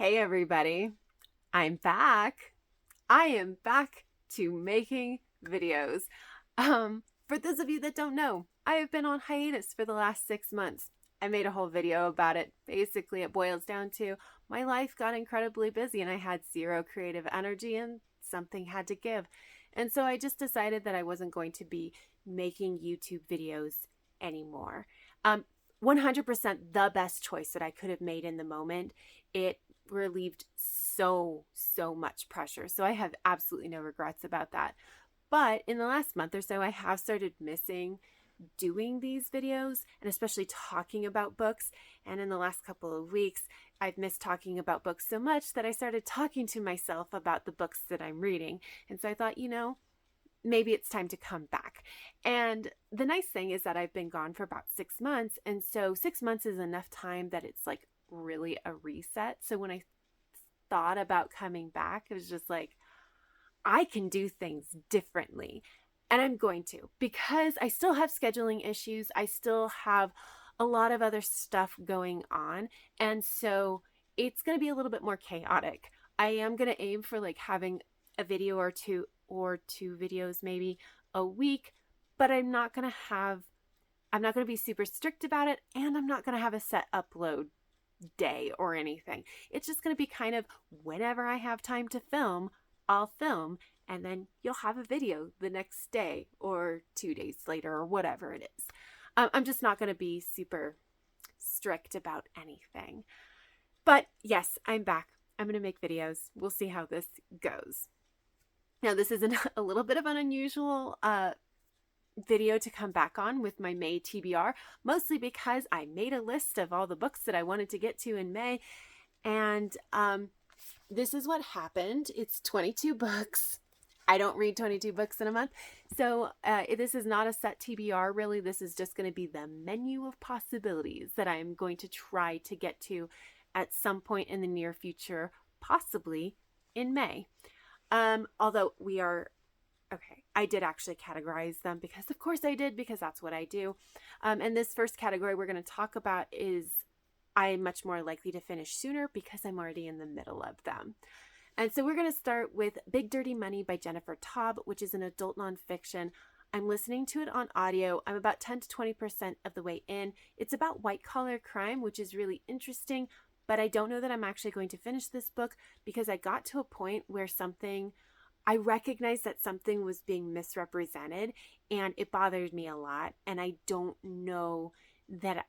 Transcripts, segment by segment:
Hey everybody, I'm back. I am back to making videos. For those of you that don't know, I have been on hiatus for the last 6 months. I made a whole video about it. Basically, it boils down to my life got incredibly busy and I had zero creative energy and something had to give. And so I just decided that I wasn't going to be making YouTube videos anymore. Um, 100% the best choice that I could have made in the moment. It relieved so much pressure. So I have absolutely no regrets about that. But in the last month or so, I have started missing doing these videos and especially talking about books. And in the last couple of weeks, I've missed talking about books so much that I started talking to myself about the books that I'm reading. And so I thought, maybe it's time to come back. And the nice thing is that I've been gone for about 6 months. And so 6 months is enough time that it's like really a reset. So when I thought about coming back, it was just like, I can do things differently. And I'm going to, because I still have scheduling issues. I still have a lot of other stuff going on. And so it's going to be a little bit more chaotic. I am going to aim for like having a video or two videos maybe a week, but I'm not going to be super strict about it. And I'm not going to have a set upload day or anything. It's just going to be kind of whenever I have time to film, I'll film, and then you'll have a video the next day or 2 days later or whatever it is. I'm just not going to be super strict about anything. But yes, I'm back. I'm going to make videos. We'll see how this goes. Now, this is a little bit of an unusual video to come back on with my May TBR, mostly because I made a list of all the books that I wanted to get to in May. And this is what happened. It's 22 books. I don't read 22 books in a month. So this is not a set TBR, really. This is just going to be the menu of possibilities that I'm going to try to get to at some point in the near future, possibly in May. Although okay, I did actually categorize them because of course I did, because that's what I do. And this first category we're going to talk about is I'm much more likely to finish sooner because I'm already in the middle of them. And so we're going to start with Big Dirty Money by Jennifer Taub, which is an adult nonfiction. I'm listening to it on audio. I'm about 10 to 20% of the way in. It's about white collar crime, which is really interesting, but I don't know that I'm actually going to finish this book because I got to a point where I recognized that something was being misrepresented and it bothered me a lot. And I don't know that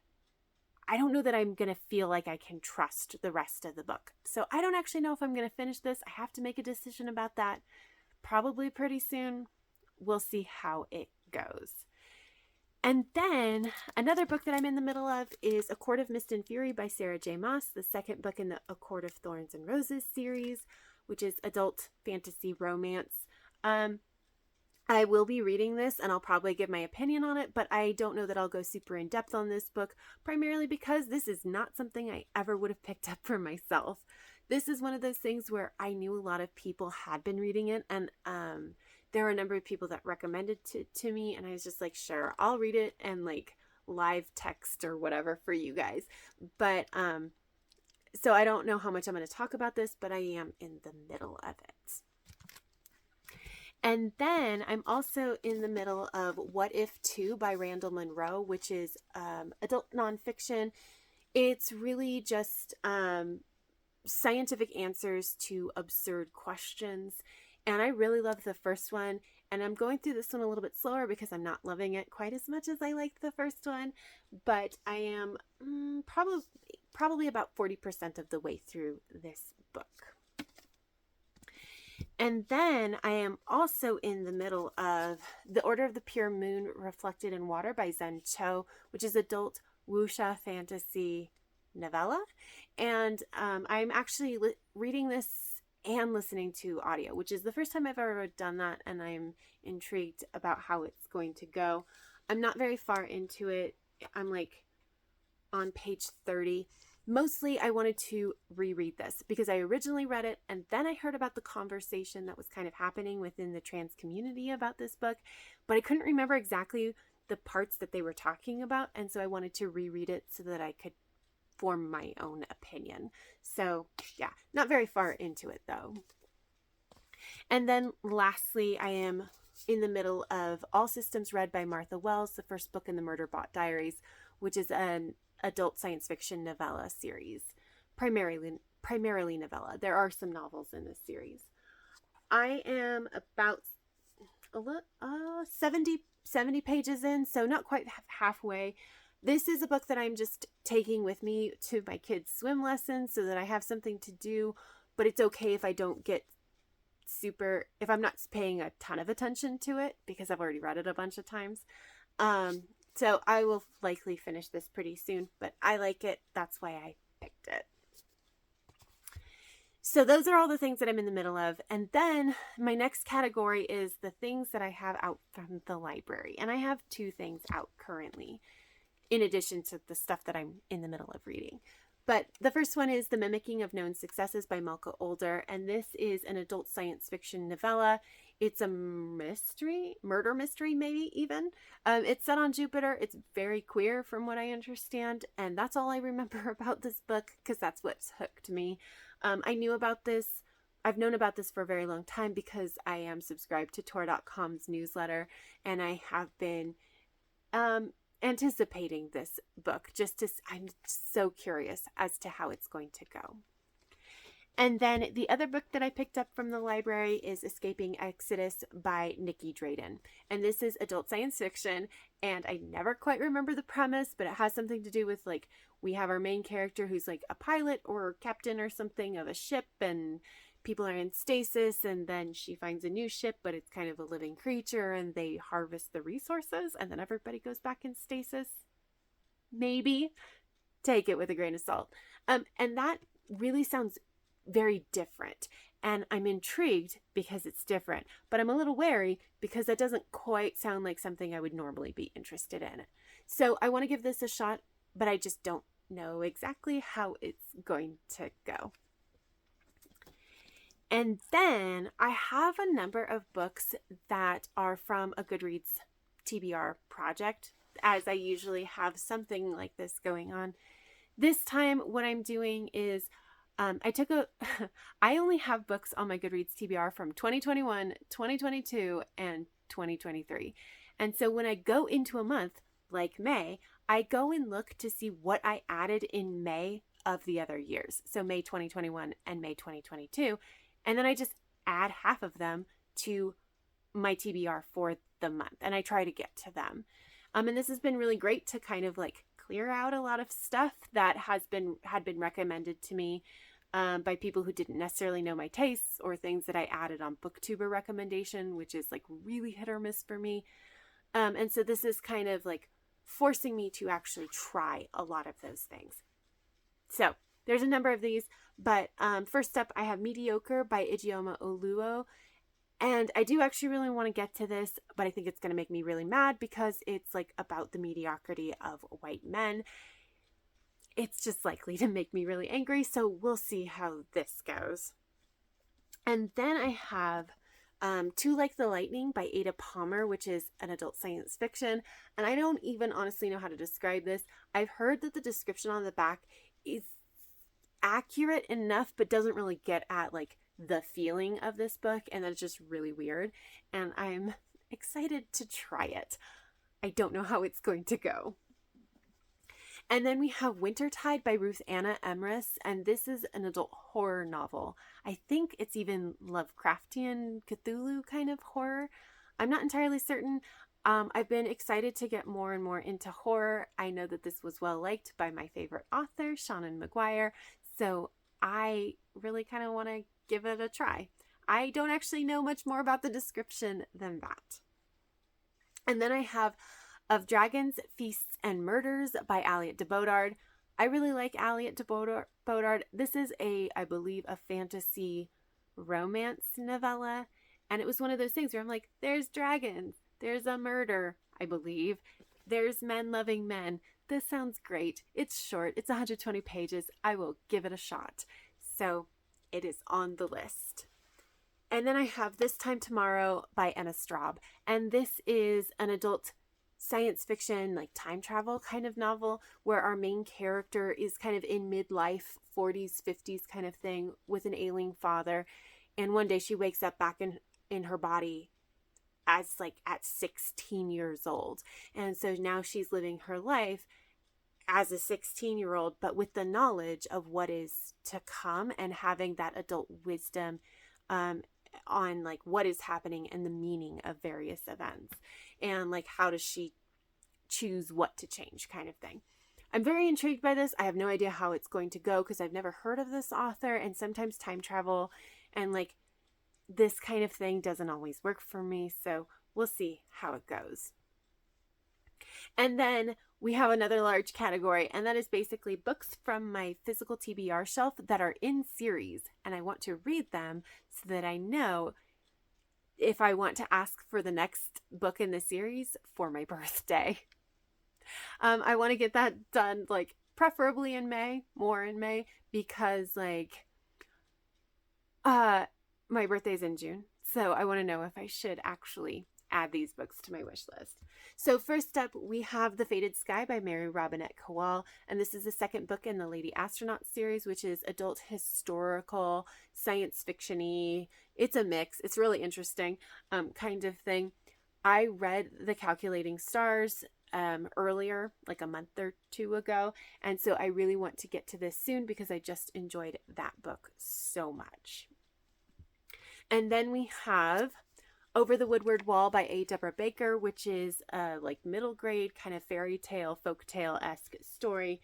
I'm going to feel like I can trust the rest of the book. So I don't actually know if I'm going to finish this. I have to make a decision about that probably pretty soon. We'll see how it goes. And then another book that I'm in the middle of is A Court of Mist and Fury by Sarah J. Maas, the second book in the A Court of Thorns and Roses series, which is adult fantasy romance. I will be reading this and I'll probably give my opinion on it, but I don't know that I'll go super in depth on this book, primarily because this is not something I ever would have picked up for myself. This is one of those things where I knew a lot of people had been reading it, and there were a number of people that recommended it to me, and I was just like, sure, I'll read it and like live text or whatever for you guys. But so I don't know how much I'm going to talk about this, but I am in the middle of it. And then I'm also in the middle of What If 2 by Randall Munroe, which is adult nonfiction. It's really just scientific answers to absurd questions. And I really love the first one. And I'm going through this one a little bit slower because I'm not loving it quite as much as I liked the first one. But I am probably about 40% of the way through this book. And then I am also in the middle of The Order of the Pure Moon Reflected in Water by Zen Cho, which is adult wuxia fantasy novella. And I'm actually reading this and listening to audio, which is the first time I've ever done that, and I'm intrigued about how it's going to go. I'm not very far into it. I'm like on page 30. Mostly I wanted to reread this because I originally read it and then I heard about the conversation that was kind of happening within the trans community about this book, but I couldn't remember exactly the parts that they were talking about, and so I wanted to reread it so that I could form my own opinion. So yeah, not very far into it though. And then lastly, I am in the middle of All Systems Red by Martha Wells, the first book in the Murderbot Diaries, which is an adult science fiction novella series, primarily novella. There are some novels in this series. I am about 70 pages in, so not quite halfway. This is a book that I'm just taking with me to my kids' swim lessons so that I have something to do, but it's okay if I don't get if I'm not paying a ton of attention to it because I've already read it a bunch of times. So I will likely finish this pretty soon, but I like it. That's why I picked it. So those are all the things that I'm in the middle of. And then my next category is the things that I have out from the library. And I have 2 things out currently, in addition to the stuff that I'm in the middle of reading. But the first one is The Mimicking of Known Successes by Malka Older. And this is an adult science fiction novella. It's a murder mystery, maybe even. It's set on Jupiter. It's very queer from what I understand. And that's all I remember about this book because that's what's hooked me. I knew about this. I've known about this for a very long time because I am subscribed to Tor.com's newsletter. And I have been anticipating this book. I'm so curious as to how it's going to go. And then the other book that I picked up from the library is Escaping Exodus by Nikki Drayden. And this is adult science fiction, and I never quite remember the premise, but it has something to do with, like, we have our main character who's like a pilot or captain or something of a ship, and people are in stasis, and then she finds a new ship, but it's kind of a living creature, and they harvest the resources, and then everybody goes back in stasis. Maybe. Take it with a grain of salt. And that really sounds very different, and I'm intrigued because it's different, but I'm a little wary because that doesn't quite sound like something I would normally be interested in. So I want to give this a shot, but I just don't know exactly how it's going to go. And then I have a number of books that are from a Goodreads TBR project, as I usually have something like this going on. This time what I'm doing is I only have books on my Goodreads TBR from 2021, 2022, and 2023. And so when I go into a month like May, I go and look to see what I added in May of the other years. So May 2021 and May 2022. And then I just add half of them to my TBR for the month. And I try to get to them. And this has been really great to kind of like clear out a lot of stuff that had been recommended to me by people who didn't necessarily know my tastes, or things that I added on BookTuber recommendation, which is like really hit or miss for me. And so this is kind of like forcing me to actually try a lot of those things. So there's a number of these, but first up I have Mediocre by Ijeoma Oluo. And I do actually really want to get to this, but I think it's going to make me really mad because it's like about the mediocrity of white men. It's just likely to make me really angry, so we'll see how this goes. And then I have Too Like the Lightning by Ada Palmer, which is an adult science fiction. And I don't even honestly know how to describe this. I've heard that the description on the back is accurate enough, but doesn't really get at like the feeling of this book, and that's just really weird. And I'm excited to try it. I don't know how it's going to go. And then we have Wintertide by Ruth Anna Emrys, and this is an adult horror novel. I think it's even Lovecraftian Cthulhu kind of horror. I'm not entirely certain. I've been excited to get more and more into horror. I know that this was well liked by my favorite author, Shannon McGuire, so I really kind of want to give it a try. I don't actually know much more about the description than that. And then I have Of Dragons, Feasts, and Murders by Aliette de Bodard. I really like Aliette de Bodard. This is I believe, a fantasy romance novella. And it was one of those things where I'm like, there's dragons, there's a murder, I believe. There's men loving men. This sounds great. It's short. It's 120 pages. I will give it a shot. So it is on the list. And then I have This Time Tomorrow by Anna Straub. And this is an adult science fiction, like time travel kind of novel, where our main character is kind of in midlife, 40s, 50s kind of thing, with an ailing father. And one day she wakes up back in her body as like at 16 years old. And so now she's living her life as a 16-year-old, but with the knowledge of what is to come and having that adult wisdom um, on like what is happening and the meaning of various events, and like how does she choose what to change, kind of thing. I'm very intrigued by this. I have no idea how it's going to go because I've never heard of this author, and sometimes time travel and like this kind of thing doesn't always work for me, so we'll see how it goes. And then we have another large category, and that is basically books from my physical TBR shelf that are in series, and I want to read them so that I know if I want to ask for the next book in the series for my birthday. I want to get that done, like preferably in May, more in May, because like my birthday's in June, so I want to know if I should actually add these books to my wish list. So first up, we have The Fated Sky by Mary Robinette Kowal, and this is the second book in the Lady Astronaut series, which is adult historical, science fiction-y. It's a mix. It's really interesting kind of thing. I read The Calculating Stars earlier, like a month or two ago, and so I really want to get to this soon because I just enjoyed that book so much. And then we have Over the Woodward Wall by A. Deborah Baker, which is a like middle grade kind of fairy tale, folktale-esque story.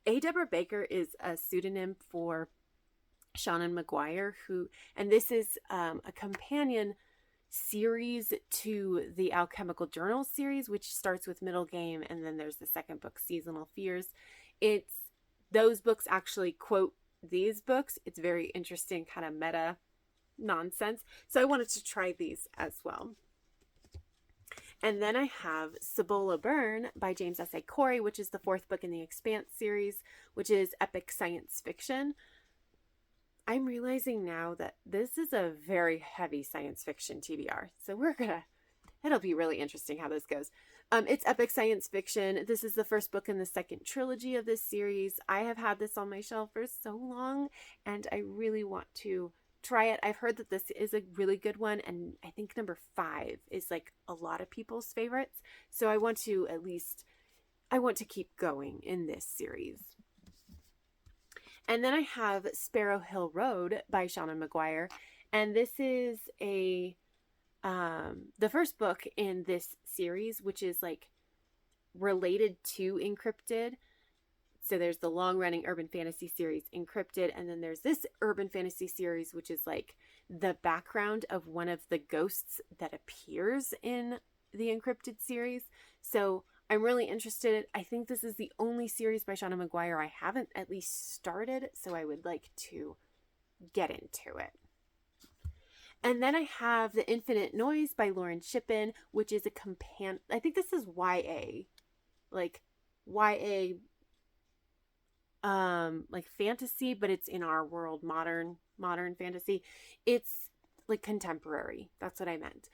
A. Deborah Baker is a pseudonym for Seanan McGuire, and this is a companion series to the Alchemical Journal series, which starts with Middle Game, and then there's the second book, Seasonal Fears. Those books actually quote these books. It's very interesting, kind of meta nonsense. So I wanted to try these as well. And then I have Cibola Burn by James S.A. Corey, which is the fourth book in the Expanse series, which is epic science fiction. I'm realizing now that this is a very heavy science fiction TBR. So it'll be really interesting how this goes. It's epic science fiction. This is the first book in the second trilogy of this series. I have had this on my shelf for so long, and I really want to try it. I've heard that this is a really good one, and I think number 5 is like a lot of people's favorites. So I want to keep going in this series. And then I have Sparrow Hill Road by Seanan McGuire, and this is the first book in this series, which is like related to Encrypted. So there's the long-running urban fantasy series Encrypted, and then there's this urban fantasy series, which is like the background of one of the ghosts that appears in the Encrypted series. So I'm really interested. I think this is the only series by Seanan McGuire I haven't at least started, so I would like to get into it. And then I have The Infinite Noise by Lauren Shippen, which is a companion. I think this is YA, like YA, like fantasy, but it's in our world, modern fantasy. It's like contemporary. That's what I meant.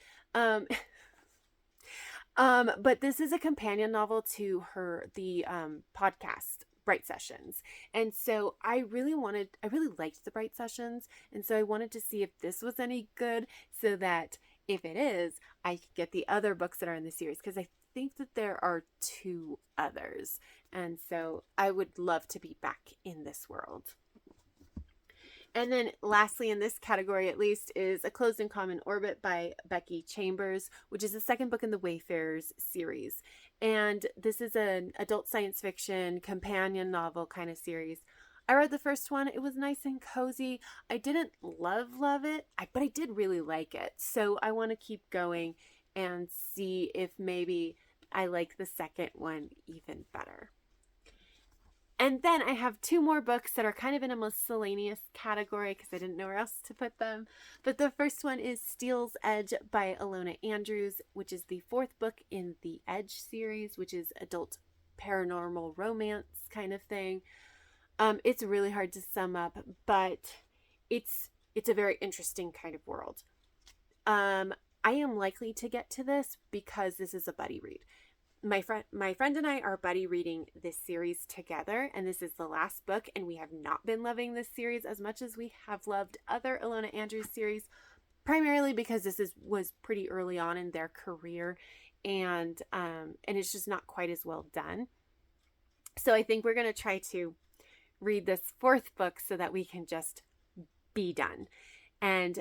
But this is a companion novel to the podcast Bright Sessions. And so I really liked the Bright Sessions. And so I wanted to see if this was any good so that if it is, I could get the other books that are in the series, because I think that there are 2 others. And so I would love to be back in this world. And then lastly in this category at least is A Closed and Common Orbit by Becky Chambers, which is the second book in the Wayfarers series. And this is an adult science fiction companion novel kind of series. I read the first one. It was nice and cozy. I didn't love it, but I did really like it. So I want to keep going and see if maybe I like the second one even better. And then I have 2 more books that are kind of in a miscellaneous category because I didn't know where else to put them. But the first one is Steel's Edge by Alona Andrews, which is the 4th book in the Edge series, which is adult paranormal romance kind of thing. It's really hard to sum up, but it's a very interesting kind of world. I am likely to get to this because this is a buddy read. My friend and I are buddy reading this series together, and this is the last book, and we have not been loving this series as much as we have loved other Ilona Andrews series, primarily because this was pretty early on in their career, and it's just not quite as well done. So I think we're going to try to read this fourth book so that we can just be done. And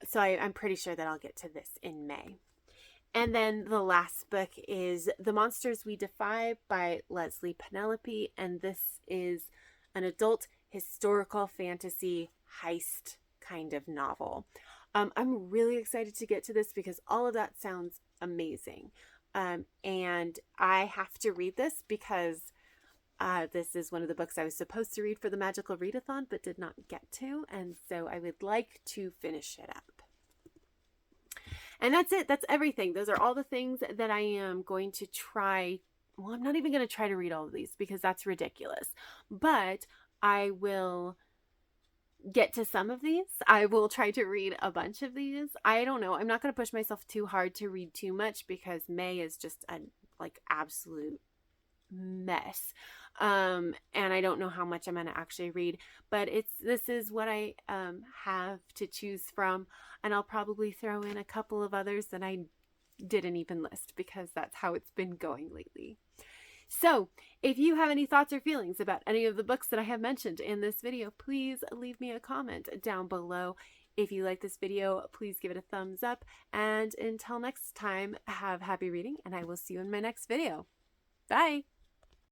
so I'm pretty sure that I'll get to this in May. And then the last book is The Monsters We Defy by Leslie Penelope. And this is an adult historical fantasy heist kind of novel. I'm really excited to get to this because all of that sounds amazing. And I have to read this because this is one of the books I was supposed to read for the Magical Readathon but did not get to. And so I would like to finish it up. And that's it. That's everything. Those are all the things that I am going to try. Well, I'm not even going to try to read all of these because that's ridiculous. But I will get to some of these. I will try to read a bunch of these. I don't know. I'm not going to push myself too hard to read too much because May is just a absolute mess. And I don't know how much I'm going to actually read, but this is what I have to choose from, and I'll probably throw in a couple of others that I didn't even list because that's how it's been going lately. So if you have any thoughts or feelings about any of the books that I have mentioned in this video, please leave me a comment down below. If you like this video, please give it a thumbs up, and until next time, have happy reading, and I will see you in my next video. Bye!